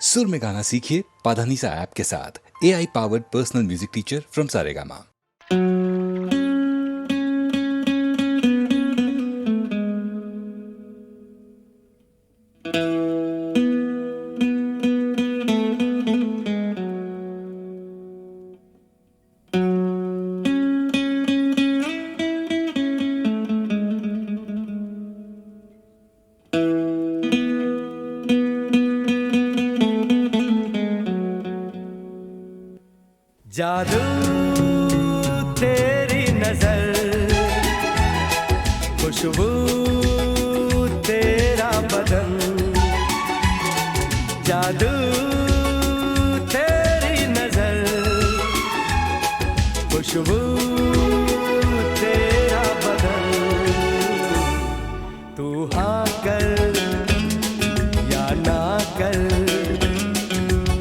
सुर में गाना सीखिए पाधानीसा ऐप के साथ। AI powered personal music teacher from Saregama. जादू तेरी नजर, खुशबू तेरा बदन, जादू तेरी नजर, खुशबू तेरा बदन, तू हाँ कर या ना कर,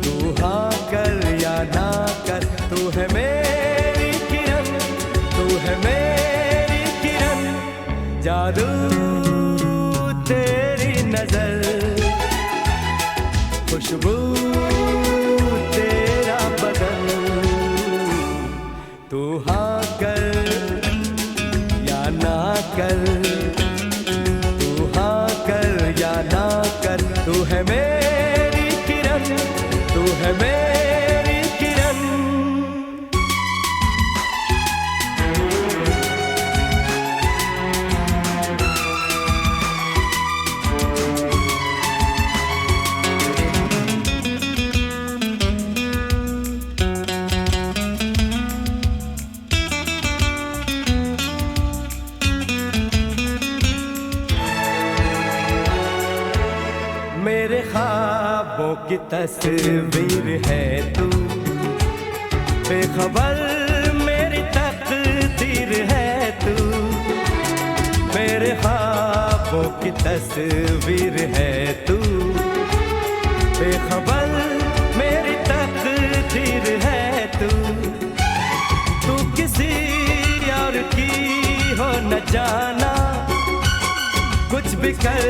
तू हाँ कर या ना कर, तू है मेरी किरण, तू है मेरी किरण, जादू तेरी नजर, खुशबू तेरा बदन, तू हाँ कर या ना कर, तू हाँ कर या ना कर, तू है मेरी किरण, तू है मेरी किरण। मेरे ख्वाबों की तस्वीर है तू, बेखबर मेरी तकदीर है तू, मेरे ख्वाबों की तस्वीर है तू, बेखबर मेरी तकदीर है तू, तू किसी और की हो न जाना, कुछ भी कर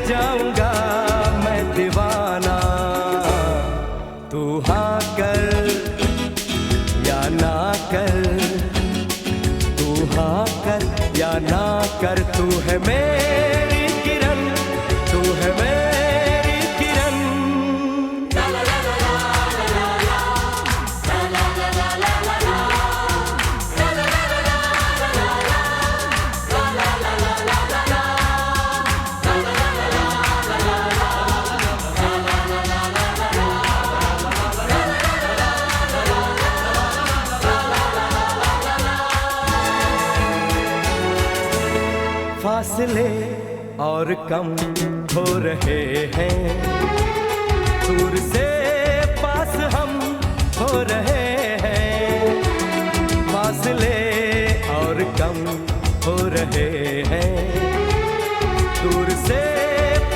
जाऊंगा मैं दीवाना, तू हाँ कर या ना कर, तू हाँ कर या ना कर, तू है मेरी किरण, तू है मेरी किरण। फासले और कम हो रहे हैं, दूर से पास हम हो रहे हैं, फासले और कम हो रहे हैं, दूर से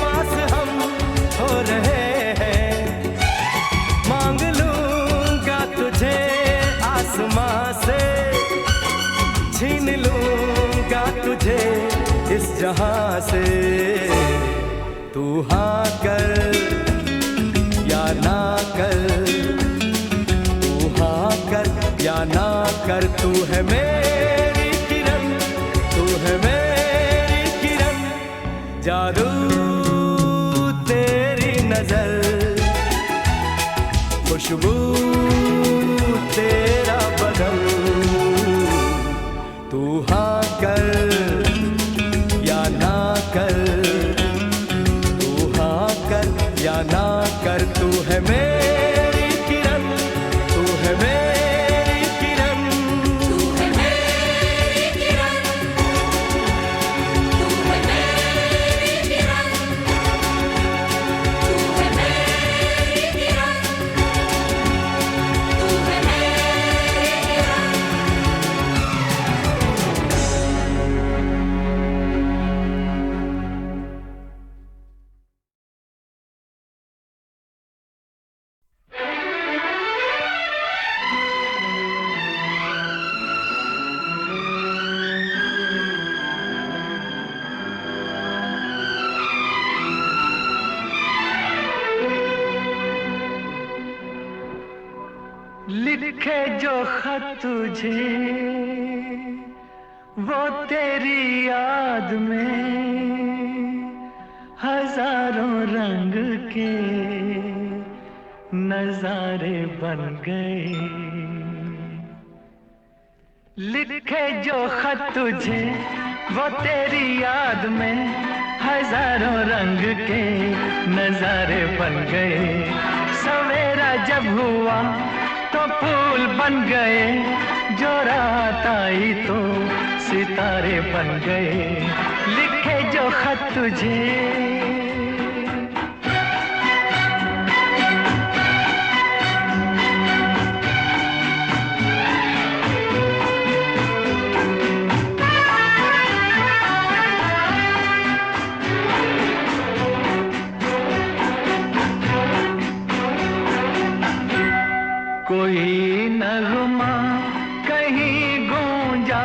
पास हम हो रहे हैं, मांग लूंगा तुझे आसमां से, छीन लूंगा तुझे इस जहां से, तू हाँ कर या ना कर, तू हाँ कर या ना कर, तू है मेरी किरण, तू है मेरी किरण, जादू तेरी नजर, खुशबू तेरा बदन, तू हाँ कर या ना कर, तू हाँ कर या ना कर, तू है मेरी किरण, तू है मेरी किरण, तू है मेरी किरण, तू है मेरी किरण, तू है मेरी किरण, लिखे जो खत तुझे वो तेरी याद में हजारों रंग के नजारे बन गए। लिखे जो खत तुझे वो तेरी याद में हजारों रंग के नजारे बन गए। सवेरा जब हुआ तो फूल बन गए, जो रात आई तो सितारे बन गए। लिखे जो खत तुझे कोई नगमा कहीं गूंजा,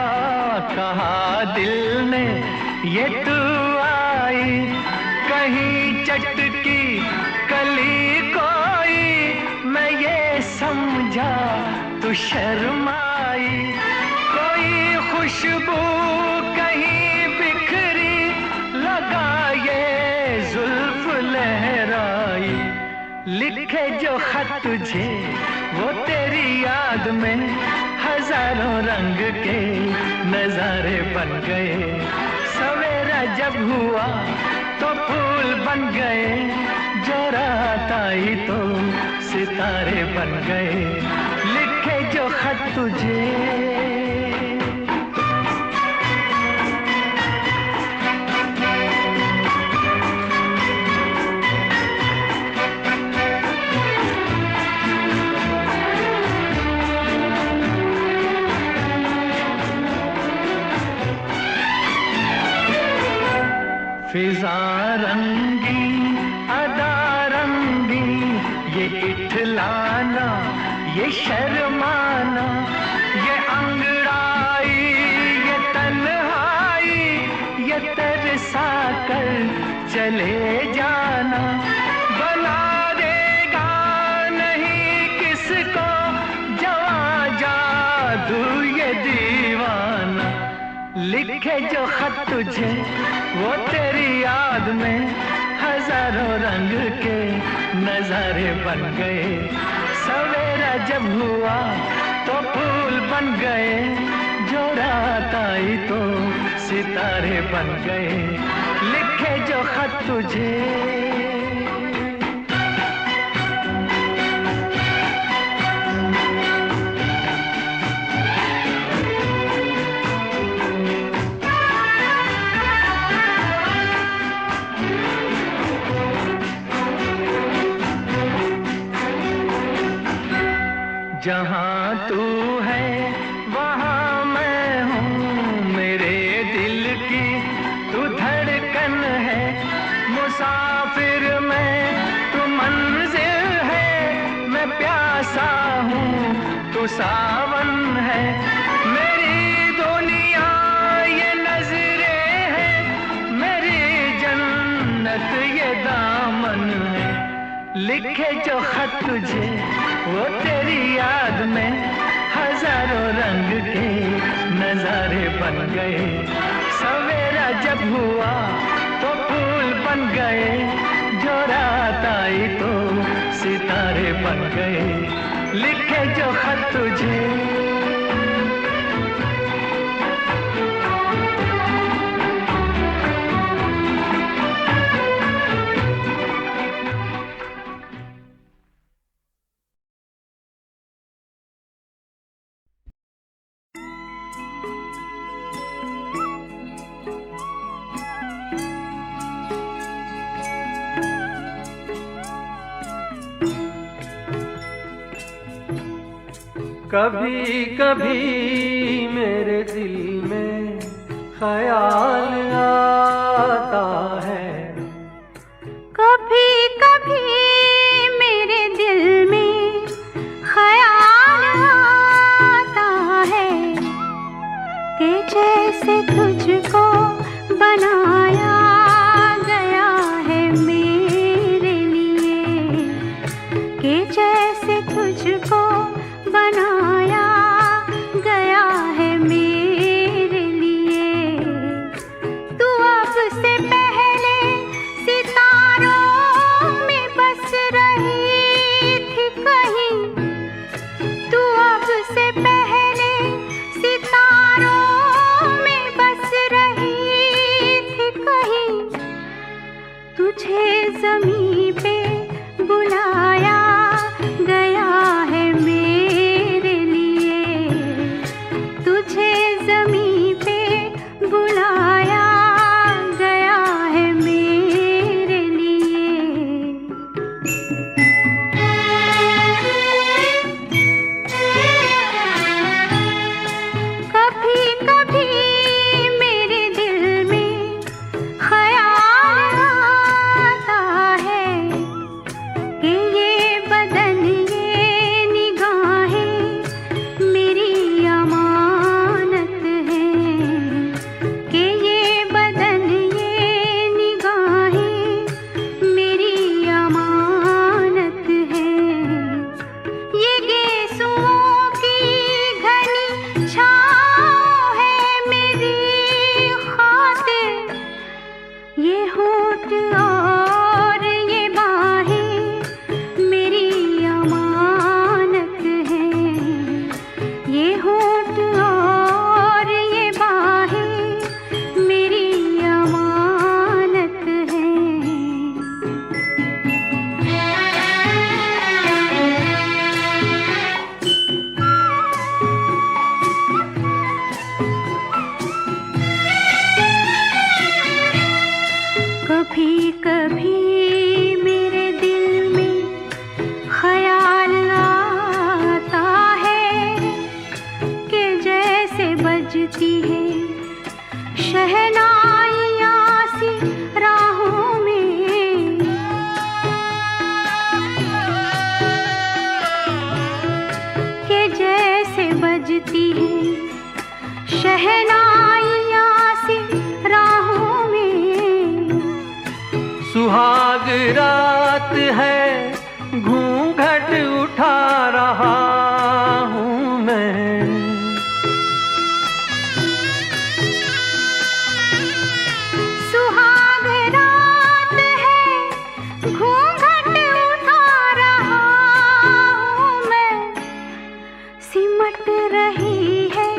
कहा दिल ने ये तू आई। कहीं चटकी कली कोई, मैं ये समझा तू शर्माई। कोई खुशबू कहीं बिखरी, लगा ये जुल्फ लहराई। लिखे जो खत तुझे वो तेरी याद में हजारों रंग के नजारे बन गए। सवेरा जब हुआ तो फूल बन गए, जो रात आई तो सितारे बन गए। लिखे जो खत तुझे फिजा रंगी अदा रंगी, ये इठलाना ये शर्माना, ये अंगड़ाई ये तन्हाई, ये तरसा कर चले जाना। बना देगा नहीं किसको जवां जादू ये दीवाना। लिखे जो खत तुझे वो तेरी याद में हजारों रंग के नजारे बन गए। सवेरा जब हुआ तो फूल बन गए, जो रात आई तो सितारे बन गए। लिखे जो खत तुझे जहाँ तू है वहाँ मैं हूँ, मेरे दिल की तू धड़कन है। मुसाफिर मैं तू मंजिल है, मैं प्यासा हूँ तू सावन है। मेरी दुनिया ये नजरें है, मेरी जन्नत ये दामन है। लिखे जो खत तुझे वो तेरी याद में हजारों रंग के नजारे बन गए। सवेरा जब हुआ तो फूल बन गए, जो रात आई तो सितारे बन गए। लिखे जो खत तुझे कभी कभी मेरे दिल में ख्याल आता है, कभी कभी मेरे दिल में ख्याल आता है कि जैसे तुझको बनाया गया है मेरे लिए, कि जैसे तुझको बनाया गया है मेरे लिए। तू अब से पहले सितारों में बस रही थी कहीं, तू अब से पहले सितारों में बस रही थी कहीं। तुझे ज़मीं पे बुलाया गया है मेरे लिए। तुझे ज़मीं पे बुलाया गया है मेरे लिए। कभी कभी मेरे दिल में ख्याल आता है कि ये बदन ये निगाहें मेरी अमानत हैं, कि ये बदन ये निगाहें मेरी अमानत हैं। ये गेसुओं की घनी छाँव है मेरी खातिर, ये होठ और ये बाहें मेरी अमानत हैं। ये होठ और ये बाहें मेरी अमानत हैं। कभी कभी मेरे दिल में ख्याल आता है कि जैसे बजती है शहनाइयाँ सी राहों में, कि जैसे बजती है शहनाइयाँ सी राहों में। सुहाग रात है घूंघट उठा रहा हूँ मैं, सुहाग रात है घूंघट उठा रहा हूँ मैं। सिमट रही है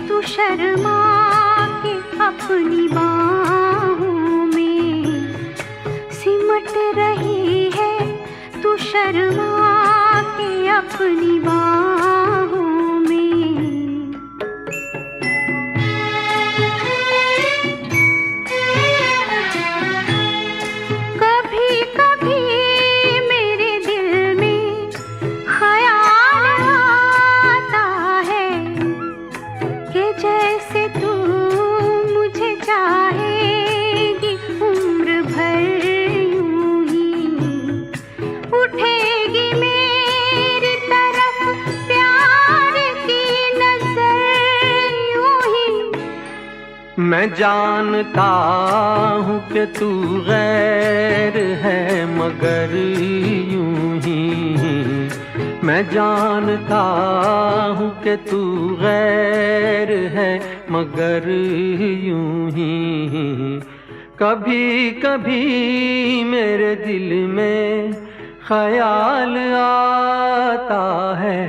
तू शर्मा के अपनी बाहों में, सिमट रही है तू शर्मा के अपनी बाहों में। कभी कभी मेरे दिल में ख्याल आता है कि जैसे तू मुझे चाहेगी उम्र भर यूं ही, उठेगी मेरी तरफ प्यार की नजर यूं ही। मैं जानता हूँ कि तू गैर है मगर यूं ही, मैं जानता हूँ कि तू गैर है मगर यूं ही। कभी कभी मेरे दिल में ख्याल आता है।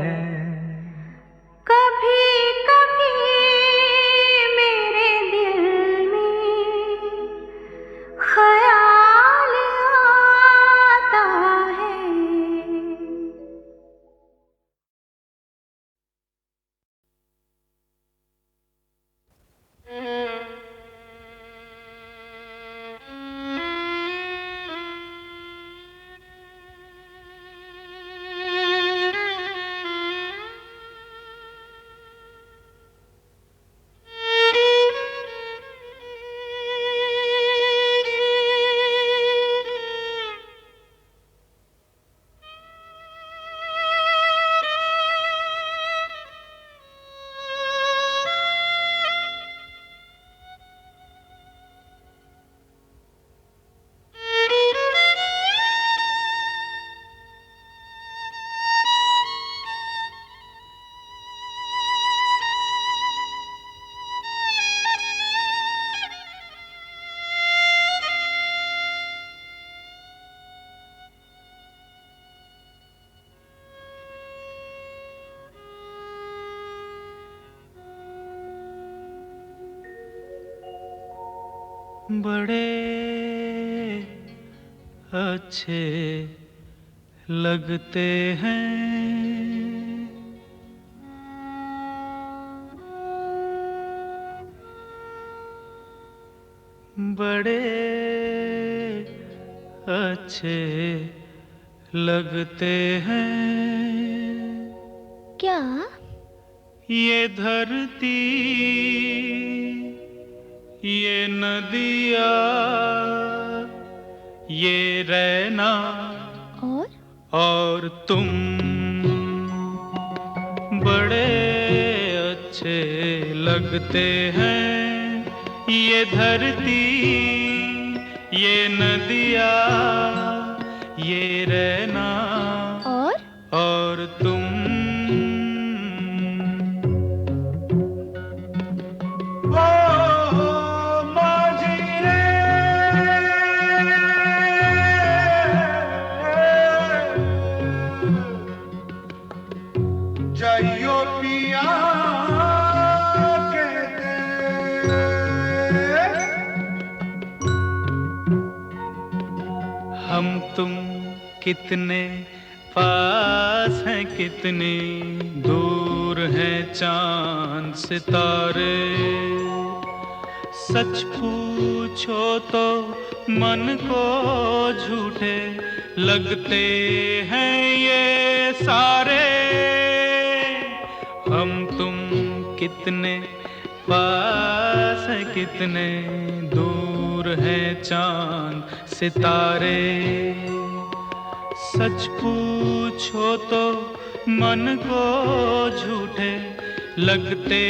कभी कभी मेरे दिल में ख्याल आता है। बड़े अच्छे लगते हैं। बड़े अच्छे लगते हैं। क्या? ये धरती, ये नदिया, ये रैना और तुम बड़े अच्छे लगते हैं। ये धरती, ये नदिया, ये रैना और तुम जाइयो पिया कहते। हम तुम कितने पास हैं, कितनी दूर हैं चांद सितारे। सच पूछो तो मन को झूठे लगते हैं ये सारे। हम तुम कितने पास हैं, कितने दूर हैं चांद सितारे। सच पूछो तो मन को झूठे लगते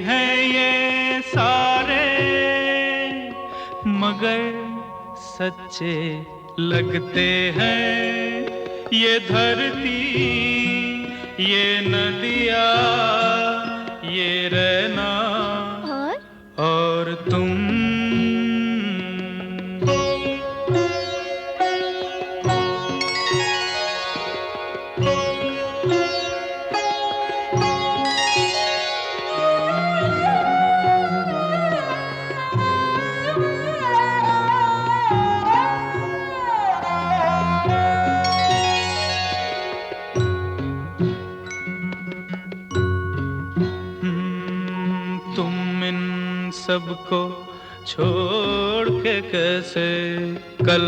हैं ये सारे, मगर सच्चे लगते हैं ये धरती, ये नदिया, ये रहना और तुम। सबको छोड़ के कैसे कल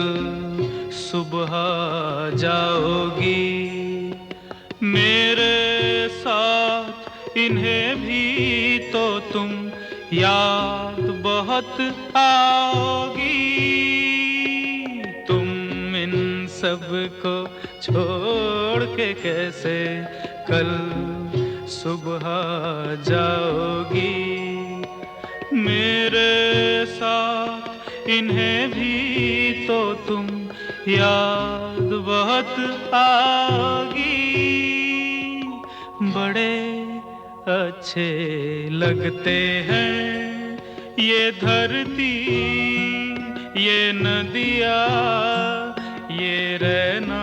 सुबह जाओगी। मेरे साथ इन्हें भी तो तुम याद बहुत आओगी। तुम इन सबको छोड़ के कैसे कल सुबह जाओगी। मेरे साथ इन्हें भी तो तुम याद बहुत आओगी। बड़े अच्छे लगते हैं ये धरती, ये नदिया, ये रहना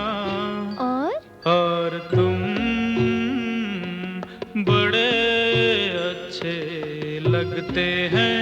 और तुम बड़े अच्छे लगते हैं।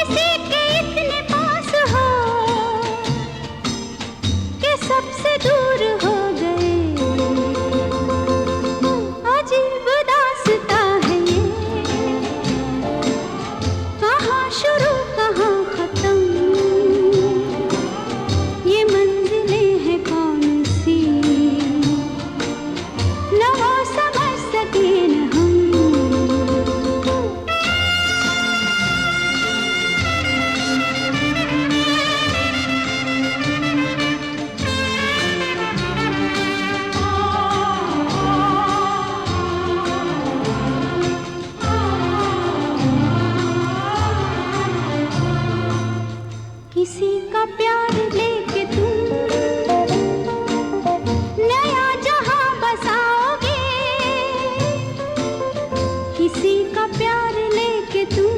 किसी के इतने पास हो कि सबसे दूर हो गए। अजीब दास्ता है ये, कहाँ शुरू कहाँ खत्म, ये मंजिलें हैं कौन सी, न वो समझ सके न हम। किसी का प्यार लेके तुम नया जहां बसाओगे, किसी का प्यार लेके तुम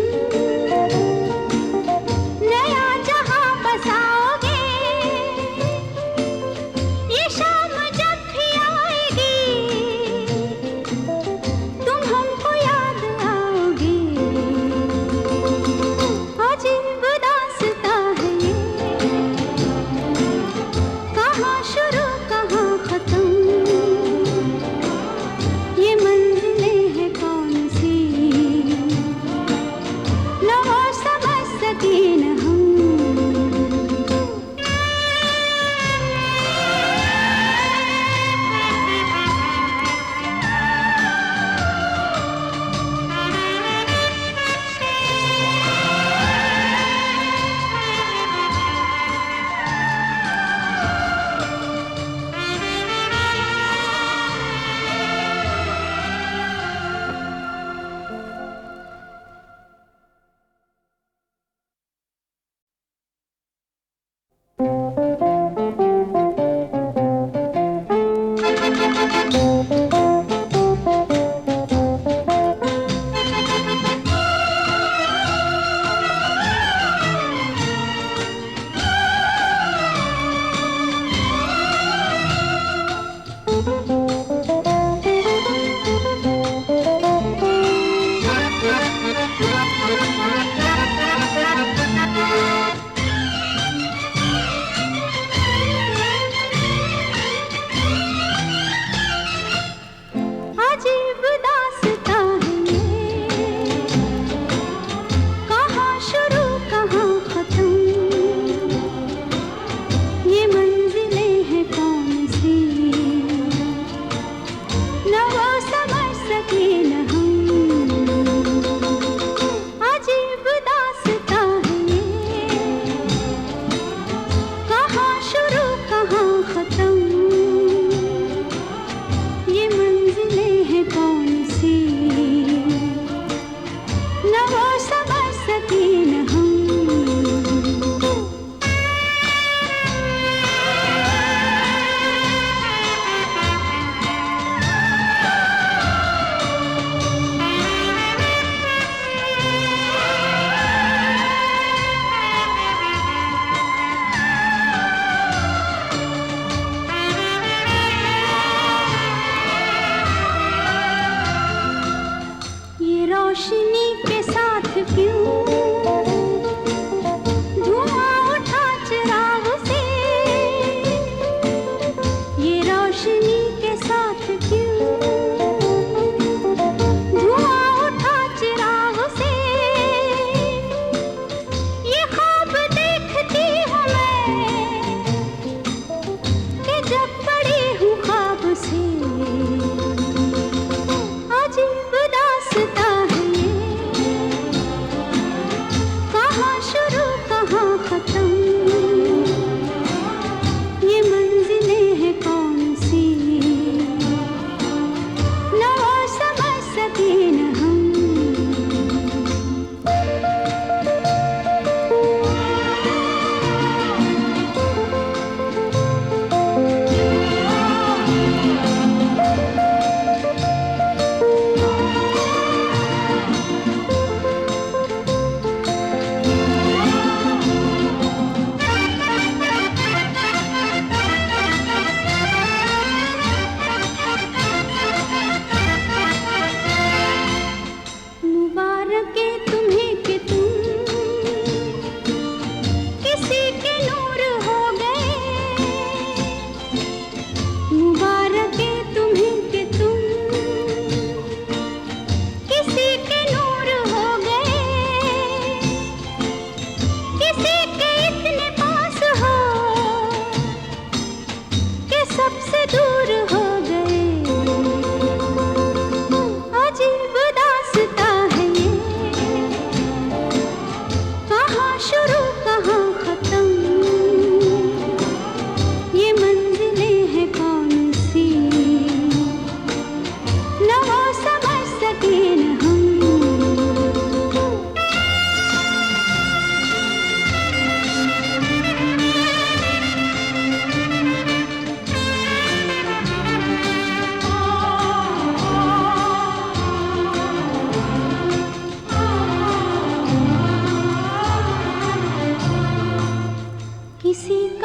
नया जहां बसाओगे। ये शाम जब भी आएगी तुम हमको याद आओगे। अजीब दास्ता है ये, कहाँ शुरू कहाँ खत्म, ये मंजिलें हैं कौन सी, न वो समझ सके न हम।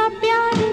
का प्यार